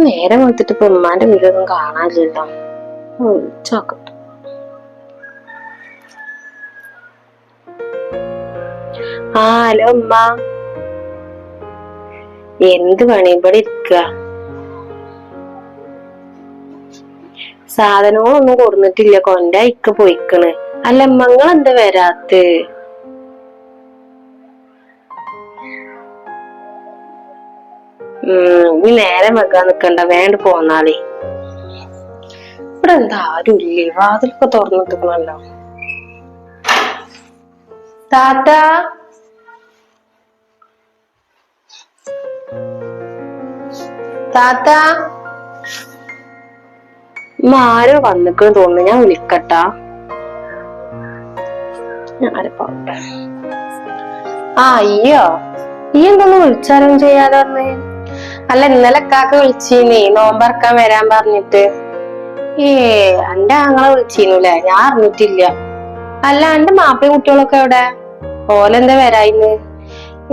നേരം കൊടുത്തിട്ട് ഇപ്പൊ ഉമ്മാന്റെ വീടൊന്നും കാണാനില്ലല്ലോ. വിളിച്ചോക്കട്ടെ. ഹലോ ഉമ്മ. എന്ത് പണി? ഇവിടെ ഇരിക്ക. സാധനങ്ങളൊന്നും കൊടുന്നിട്ടില്ല, കൊണ്ടായിക്ക പോയിക്കണ്. അല്ല മങ്ങൾ എന്താ വരാത്ത്? ഇനി നേരം വെക്കാൻ നിക്കണ്ട, വേണ്ട പോന്നാളി. ഇവിടെ എന്താ ആരും ഇല്ലേ? വാതിലൊക്കെ തുറന്നിട്ടിക്കണല്ലോ. താത്ത, താത്ത, ആരോ വന്നിക്കണെന്ന് തോന്നുന്നു. ഞാൻ വിളിക്കട്ടാ. അയ്യോ, ഈ എന്തൊന്നും വിളിച്ചാലും ചെയ്യാതെ. അല്ല, ഇന്നലെ കാക്ക വിളിച്ചീനേ നോമ്പറക്കാൻ വരാൻ പറഞ്ഞിട്ട്. എന്റെ ആങ്ങളെ വിളിച്ചീനുല്ലേ? ഞാൻ അറിഞ്ഞിട്ടില്ല. അല്ല, എന്റെ മാപ്പിള കുട്ടികളൊക്കെ എവിടെ? ഓലെന്താ വരായിന്ന്?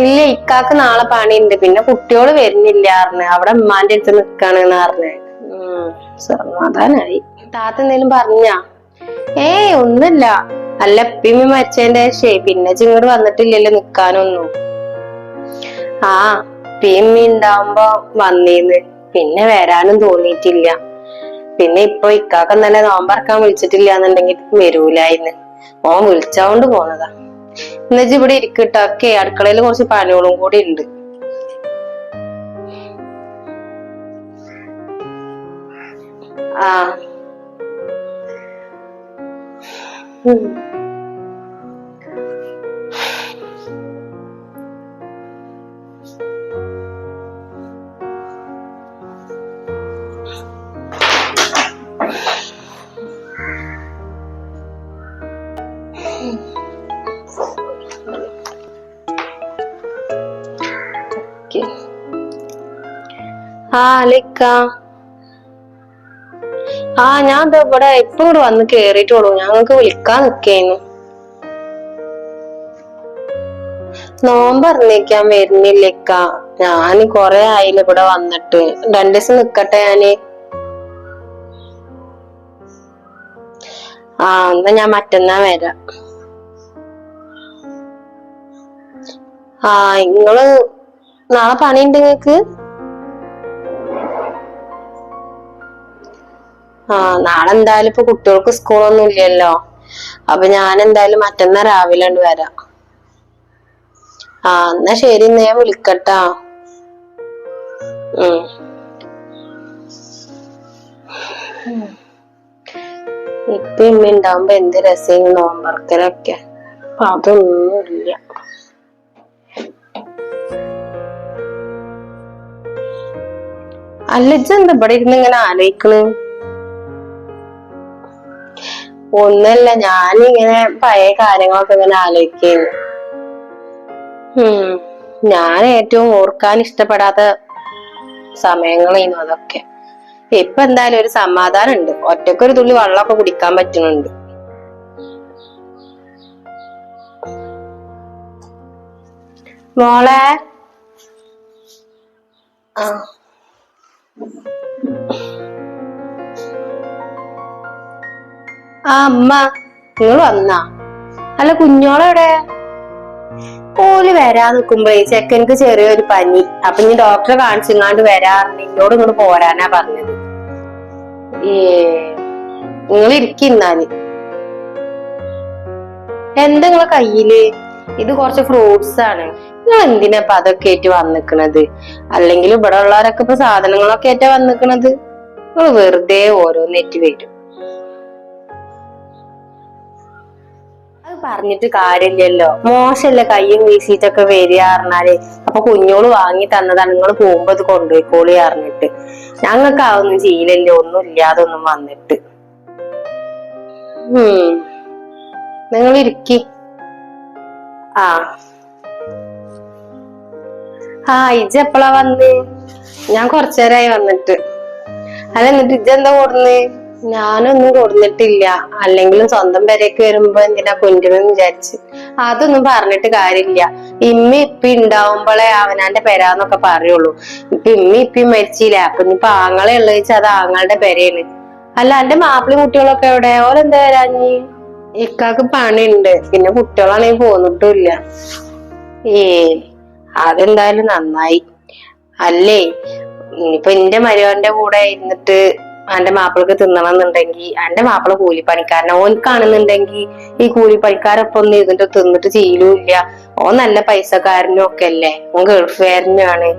ഇല്ല, ഇക്കാക്ക് നാളെ പണിയുണ്ട്, പിന്നെ കുട്ടികള് വരുന്നില്ല അറിഞ്ഞ്, അവിടെ ഉമ്മാന്റെ അടുത്ത് നിക്കാണെന്ന് അറിഞ്ഞ്. സമാധാനായി. താത്ത എന്തേലും പറഞ്ഞാ? ഒന്നുമില്ല. അല്ല, ഇപ്പിമ്മ മരിച്ചതിന്റെ ശേഷം പിന്നെ ചിങ്ങോട് വന്നിട്ടില്ലല്ലോ നിക്കാനൊന്നും. ഇപ്പിമ്മ ഉണ്ടാവുമ്പോ വന്നീന്ന്, പിന്നെ വരാനും തോന്നിയിട്ടില്ല. പിന്നെ ഇപ്പൊ ഇക്കാക്ക തന്നെ നോമ്പറക്കാൻ വിളിച്ചിട്ടില്ല എന്നുണ്ടെങ്കിൽ വരൂലായിന്ന്. ഓൻ വിളിച്ചോണ്ട് പോന്നതാ. എന്നുവെച്ച് ഇവിടെ ഇരിക്കട്ടൊക്കെ, അടുക്കളയിൽ കുറച്ച് പണികളും കൂടി ഉണ്ട്. ഞാൻ ഇവിടെ ഇപ്പൊ ഇവിടെ വന്ന് കേറിയിട്ടുള്ളൂ. ഞങ്ങൾക്ക് വിളിക്കാൻ നിക്കേന്നു. നോമ്പറിഞ്ഞേക്കാൻ വരുന്നില്ലേക്ക? ഞാന് കൊറേ ആയില്ല ഇവിടെ വന്നിട്ട്. 2 ദിവസം നിക്കട്ടെ ഞാന്. എന്നാ ഞാൻ മറ്റന്നാ വരാം. നിങ്ങള് നാളെ പണിയുണ്ട് നിങ്ങക്ക്? നാളെ എന്തായാലും ഇപ്പൊ കുട്ടികൾക്ക് സ്കൂളൊന്നും ഇല്ലല്ലോ. അപ്പൊ ഞാൻ എന്തായാലും മറ്റന്നാ രാവിലെ വരാം. എന്നാ ശരി, ഞാൻ വിളിക്കട്ടാ. ഇപ്പൊ ഇമ്മ ഉണ്ടാവുമ്പോ എന്ത് രസം നോമ്പറക്കലൊക്കെ. അപ്പൊ അതൊന്നുമില്ല. അല്ല, ഇജ്ജെന്താ ഇവിടെ ഇരുന്ന് ഇങ്ങനെ ആലോചിക്കണ്? ഒന്നല്ല, ഞാനിങ്ങനെ പഴയ കാര്യങ്ങളൊക്കെ ഇങ്ങനെ ആലോചിക്കുന്നു. ഞാൻ ഏറ്റവും ഓർക്കാൻ ഇഷ്ടപ്പെടാത്ത സമയങ്ങളായിരുന്നു അതൊക്കെ. ഇപ്പൊ എന്തായാലും ഒരു സമാധാനം ഉണ്ട്. ഒറ്റക്കൊരു തുള്ളി വെള്ളമൊക്കെ കുടിക്കാൻ പറ്റുന്നുണ്ട്. മോളെ, അമ്മ നിങ്ങൾ വന്നാ? അല്ല, കുഞ്ഞോളെവിടെ? ഓല് വരാൻ നിക്കുമ്പോഴേ ചെക്കൻക്ക് ചെറിയൊരു പനി. അപ്പൊ ഇനി ഡോക്ടറെ കാണിച്ചിങ്ങാണ്ട് വരാറിന് എന്നോട് ഇങ്ങോട്ട് പോരാനാ പറഞ്ഞത്. നിങ്ങൾ ഇരിക്കുന്നാല്. എന്താ നിങ്ങളെ കയ്യില്? ഇത് കുറച്ച് ഫ്രൂട്ട്സ് ആണ്. നിങ്ങൾ എന്തിനാ ഇപ്പൊ അതൊക്കെ ആയിട്ട് വന്നിക്കണത്? അല്ലെങ്കിൽ ഇവിടെ ഉള്ളവരൊക്കെ ഇപ്പൊ സാധനങ്ങളൊക്കെ ആയിട്ടാ വന്നിക്കണത്. നിങ്ങൾ വെറുതെ ഓരോന്നേറ്റ് വരും. അത് പറഞ്ഞിട്ട് കാര്യമില്ലല്ലോ. മോശല്ലേ കയ്യും വീശിട്ടൊക്കെ വരിക പറഞ്ഞാല്. അപ്പൊ കുഞ്ഞോള് വാങ്ങി തന്നതാണ്, നിങ്ങൾ പോകുമ്പോ അത് കൊണ്ടുപോയിക്കോളി അറിഞ്ഞിട്ട്. ഞങ്ങൾക്ക് അതൊന്നും ചെയ്യില്ലല്ലോ, ഒന്നും ഇല്ലാതൊന്നും വന്നിട്ട്. നിങ്ങൾ ഇരിക്കി. ഇജ്ജ് എപ്പളാ വന്ന്? ഞാൻ കൊറച്ചേരായി വന്നിട്ട്. അല്ല, എന്നിട്ട് ഇജ്ജെന്താ കൊടുന്ന്? ഞാനൊന്നും കൊടുന്നിട്ടില്ല. അല്ലെങ്കിലും സ്വന്തം പെരേക്ക് വരുമ്പോ എന്തിനാ കൊണ്ടുവന്ന് വിചാരിച്ച്. അതൊന്നും പറഞ്ഞിട്ട് കാര്യമില്ല. ഇപ്പി ഉണ്ടാവുമ്പോളെ അവനാന്റെ പെരാന്നൊക്കെ പറയുള്ളൂ. ഇപ്പി മരിച്ചില്ല. അപ്പൊ ഇനിയിപ്പൊ ആങ്ങളെ ഉള്ള വെച്ചാൽ അത് ആങ്ങളുടെ പെരയാണ്. അല്ല എന്റെ മാപ്പിളി കുട്ടികളൊക്കെ എവിടെ? ഓരെന്താ വരാഞ്ഞി? ഇക്കാക്ക് പണിയുണ്ട്, പിന്നെ കുട്ടികളാണെങ്കിൽ പോന്നിട്ടുമില്ല. അതെന്തായാലും നന്നായി. അല്ലേ ഇനിയിപ്പൊ എന്റെ മരുവന്റെ കൂടെ ഇരുന്നിട്ട് എന്റെ മാപ്പിളക്ക് തിന്നണമെന്നുണ്ടെങ്കിൽ എന്റെ മാപ്പിള കൂലിപ്പണിക്കാരനെ ഓൻക്കാണെന്നുണ്ടെങ്കിൽ ഈ കൂലിപ്പണിക്കാരൊപ്പം ഒന്നും ഇരുന്നിട്ട് തിന്നിട്ട് ചെയ്യലുമില്ല. ഓൻ നല്ല പൈസക്കാരനും ഒക്കെ അല്ലേ, ഓൻ ഗൾഫുകാരനാണ്.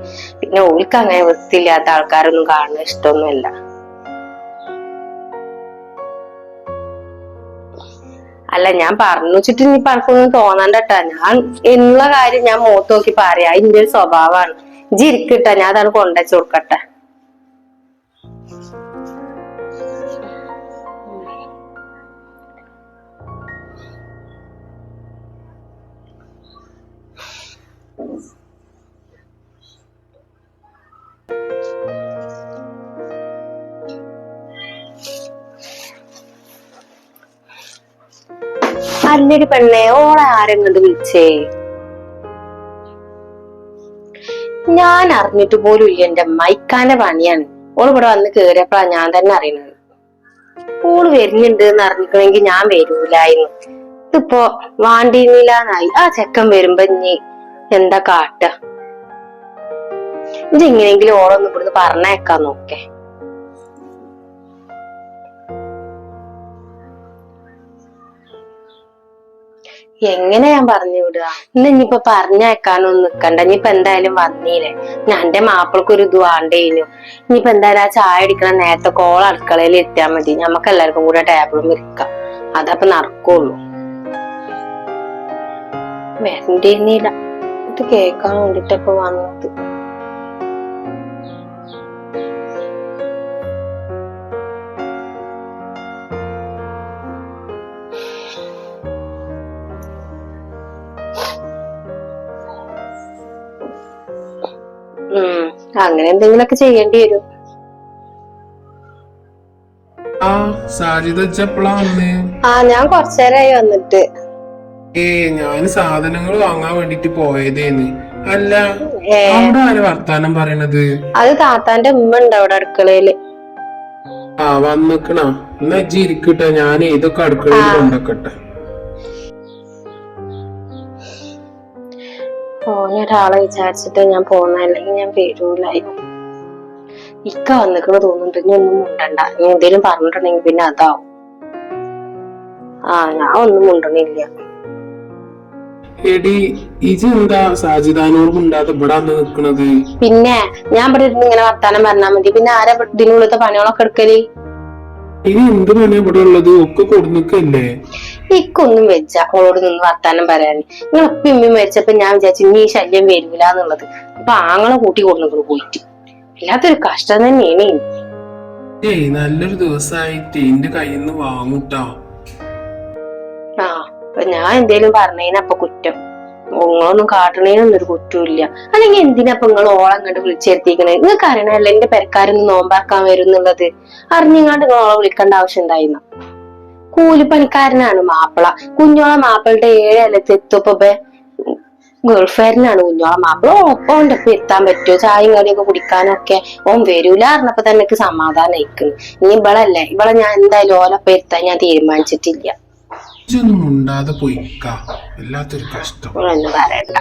പിന്നെ ഓൽക്ക് അങ്ങനെ വൃത്തിയില്ലാത്ത ആൾക്കാരൊന്നും കാണുന്ന ഇഷ്ടമൊന്നുമല്ല. അല്ല ഞാൻ പറഞ്ഞു വെച്ചിട്ട് ഇനി പണക്കൊന്നും തോന്നണ്ടട്ടാ. ഞാൻ എന്നുള്ള കാര്യം ഞാൻ മുഖത്ത് നോക്കി പറയാ, ഇതിന്റെ ഒരു സ്വഭാവമാണ്. ഇജ്ജ് ഇരിക്കട്ടാ, ഞാൻ അതാണ് കൊണ്ടുവച്ചു കൊടുക്കട്ടെ. അല്ലടി പെണ്ണെ, ഓളെ ആരെങ്ങോട്ട് വിളിച്ചേ? ഞാൻ അറിഞ്ഞിട്ട് പോലും ഇല്ല. എന്റെ മൈക്കാന്റെ പണിയാണ്. ഓള് ഇവിടെ വന്ന് കേറിയപ്പോഴാ ഞാൻ തന്നെ അറിയുന്നത്. ഓള് വരുന്നുണ്ട് എന്ന് അറിഞ്ഞിക്കണമെങ്കിൽ ഞാൻ വരൂലായിരുന്നു. ഇതിപ്പോ വാണ്ടിന്നില്ലാന്നായി. ആ ചെക്കൻ വരുമ്പോ ഇനി എന്താ കാട്ട? ഇതെങ്ങനെയെങ്കിലും ഓളൊന്നും ഇവിടുന്ന് പറഞ്ഞേക്കാൻ നോക്കേ. എങ്ങനെ ഞാൻ പറഞ്ഞു വിടുക? ഇനിയിപ്പൊ പറഞ്ഞയക്കാനൊന്നും നിക്കണ്ട. ഇനിയിപ്പൊ എന്തായാലും വന്നീല്ലേ, ഞാൻ എന്റെ മാപ്പിളക്കൊരു ഇത് വേണ്ടേനു. ഇനിയിപ്പൊ എന്തായാലും ആ ചായ അടിക്കണ നേരത്തെ കോൾ അടുക്കളയിൽ എത്തിയാൽ മതി. ഞമ്മക്ക് എല്ലാവർക്കും കൂടെ ടേബിളും ഇരിക്കാം. അതപ്പൊ നടക്കുള്ളൂ. വരണ്ടിരുന്നില്ല, ഇത് കേക്കാൻ വേണ്ടിട്ടപ്പൊ വന്നത്. അങ്ങനെ എന്തെങ്കിലുമൊക്കെ ചെയ്യേണ്ടി വരും. ഞാൻ കൊറച്ചേരായി വന്നിട്ട്. ഞാൻ സാധനങ്ങൾ വാങ്ങാൻ വേണ്ടിട്ട് പോയതേന്ന്. അല്ല ആര് വർത്താനം പറയണത്? അത് താത്താന്റെ ഉമ്മ ഉണ്ട് അവിടെ അടുക്കളയില്. വന്നിക്കണ എന്നാ ഇജ്ജ് ഇരിക്കട്ടെ, ഞാൻ ഇതൊക്കെ അടുക്കളയിൽ കൊണ്ടക്കട്ടെ. ഓനൊരാളെ വിചാരിച്ചിട്ട് ഞാൻ പോന്ന, അല്ലെങ്കിൽ ഞാൻ വരൂലായിരുന്നു. ഇക്ക വന്നിക്കണ തോന്നുന്നുണ്ട്. ഇനി ഒന്നും മുണ്ടണ്ട. ഇനി എന്തേലും പറഞ്ഞിട്ടുണ്ടെങ്കിൽ പിന്നെ അതാവും. ഞാൻ ഒന്നും മുണ്ടണില്ല. എടി ഇജ് എന്താ സാജിദാനോട് മുണ്ടാതെ ഇവിടെ വന്ന് നിക്കണത്? പിന്നെ ഞാൻ ഇവിടെ ഇരുന്ന് ഇങ്ങനെ വർത്താനം പറഞ്ഞാൽ മതി. പിന്നെ ആരാ ഇതിനുള്ളത്തെ പണികളൊക്കെ എടുക്കല്? ഇനി എന്ത് പണിയാ ഇവിടെ ഉള്ളത്? ഒക്കെ കൊടുക്കല്ലേ? ഇക്കൊന്നും വെച്ച ഓളോട് നിന്ന് വർത്താനം പറയാൻ. നിങ്ങൾ ഇപ്പൊ ഇമ്മി മരിച്ചപ്പോ ഞാൻ വിചാരിച്ചു ഇനി ഈ ശല്യം വരൂല എന്നുള്ളത്. ഇപ്പൊ ആങ്ങളെ കൂട്ടി കൊടുക്കുന്നു പോയിട്ട്. വല്ലാത്തൊരു കഷ്ടം തന്നെയാണ്. നല്ലൊരു ദിവസമായിട്ട് എന്റെ കയ്യിൽ നിന്ന് വാങ്ങൂട്ടാ. അപ്പൊ ഞാൻ എന്തേലും പറഞ്ഞതിനപ്പൊ കുറ്റം. നിങ്ങളൊന്നും കാട്ടണേനൊന്നും ഒരു കുറ്റമില്ല. അല്ലെങ്കിൽ എന്തിനപ്പൊ നിങ്ങൾ ഓളം കണ്ട് വിളിച്ചെത്തിക്കണേ? നിങ്ങൾക്ക് അറിയണല്ലേ എന്റെ പെരക്കാരൊന്നും നോമ്പാക്കാൻ വരും എന്നുള്ളത്. അറിഞ്ഞങ്ങാണ്ട് നിങ്ങൾ ഓളെ വിളിക്കേണ്ട ആവശ്യം ഉണ്ടായിരുന്നു. കൂലിപ്പണിക്കാരനാണ് മാപ്പിള. കുഞ്ഞോളെ മാപ്പിളുടെ 7 അലത്തെത്തുമ്പോ ഗൾഫുകാരനാണ് കുഞ്ഞോളെ മാപ്പിള. ഓന്റെ ഒപ്പം എത്താൻ പറ്റുമോ? ചായയും കടിയൊക്കെ കുടിക്കാനൊക്കെ ഓൻ വരൂല പറഞ്ഞപ്പോ തന്നെ എനിക്ക് സമാധാനം അയക്കുന്നു. ഇനി ഇവളല്ലേ, ഇവളെ ഞാൻ എന്തായാലും ഓലൊപ്പം എത്താൻ ഞാൻ തീരുമാനിച്ചിട്ടില്ല. വല്ലാത്തൊരു കഷ്ടം. ഒന്നും പറയണ്ട.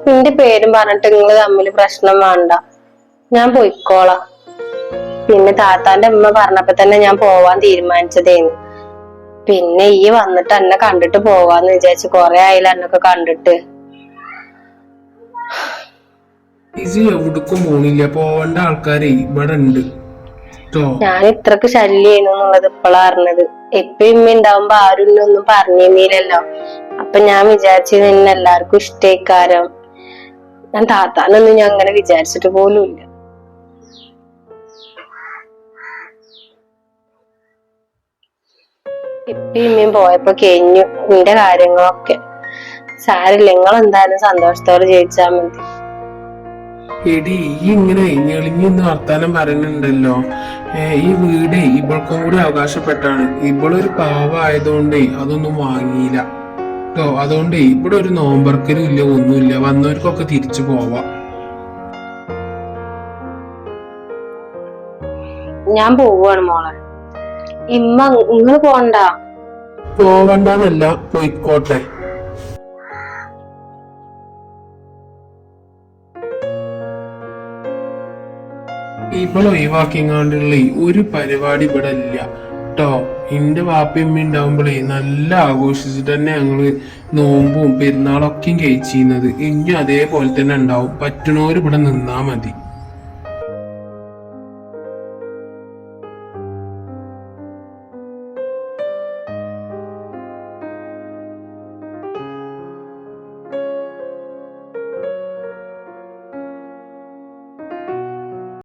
നിന്റെ പേരും പറഞ്ഞിട്ട് നിങ്ങള് തമ്മില് പ്രശ്നം വേണ്ട. ഞാൻ പോയിക്കോളാം. പിന്നെ താത്താന്റെ അമ്മ പറഞ്ഞപ്പോ തന്നെ ഞാൻ പോവാൻ തീരുമാനിച്ചതേന്ന്. പിന്നെ ഈ വന്നിട്ട് എന്നെ കണ്ടിട്ട് പോവാന്ന് വിചാരിച്ചു. കൊറേ ആയില്ല എന്നൊക്കെ കണ്ടിട്ട്. എവിടേക്കും പോണില്ല, പോവേണ്ട ആൾക്കാരെ ഇവിടെ ഉണ്ട്. ഞാൻ ഇത്രക്ക് ശല്യേനു എന്നുള്ളത് ഇപ്പോഴാ അറിഞ്ഞത്. ഇപ്പൊ ഇമ്മ ഉണ്ടാവുമ്പോ ആരും ഒന്നും പറഞ്ഞിരുന്നില്ലല്ലോ. അപ്പൊ ഞാൻ വിചാരിച്ചു നിന്നെ എല്ലാവർക്കും ഇഷ്ടേക്കാരം. ഞാൻ താത്താനൊന്നും ഞാൻ അങ്ങനെ വിചാരിച്ചിട്ട് പോലും ഇല്ല. ഇപ്പൊ ഇമ്മയും പോയപ്പോ കഴിഞ്ഞു നിന്റെ കാര്യങ്ങളൊക്കെ. സാരില്ല, നിങ്ങൾ എന്തായാലും സന്തോഷത്തോടെ ജയിച്ചാ മതി. എടി ഈ ഇങ്ങനെ ഞെളിഞ്ഞൊന്ന് വർത്താനം പറയുന്നുണ്ടല്ലോ, ഈ വീടേ ഇവൾക്കും കൂടി അവകാശപ്പെട്ടാണ്. ഇവളൊരു പാവായതുകൊണ്ടേ അതൊന്നും വാങ്ങിയില്ല കേട്ടോ. അതുകൊണ്ടേ ഇവിടെ ഒരു നോമ്പർക്കലും ഇല്ല, ഒന്നുമില്ല. വന്നവർക്കൊക്കെ തിരിച്ചു പോവാം. ഞാൻ പോവാണ് മോളെ. ഇമ്മ നിങ്ങൾ പോണ്ട. പോവണ്ടെന്നല്ല, പോയിക്കോട്ടെ. ഇപ്പോൾ ഒഴിവാക്കിങ്ങാണ്ടുള്ള ഒരു പരിപാടി ഇവിടെ ഇല്ല കേട്ടോ. എന്റെ വാപ്പയും ഉണ്ടാവുമ്പോഴേ നല്ല ആഘോഷിച്ചിട്ട് തന്നെ ഞങ്ങള് നോമ്പും പെരുന്നാളൊക്കെയും കഴിച്ചിരുന്നത്. ഇനി അതേപോലെ തന്നെ ഉണ്ടാവും. പറ്റണോര് ഇവിടെ നിന്നാ മതി.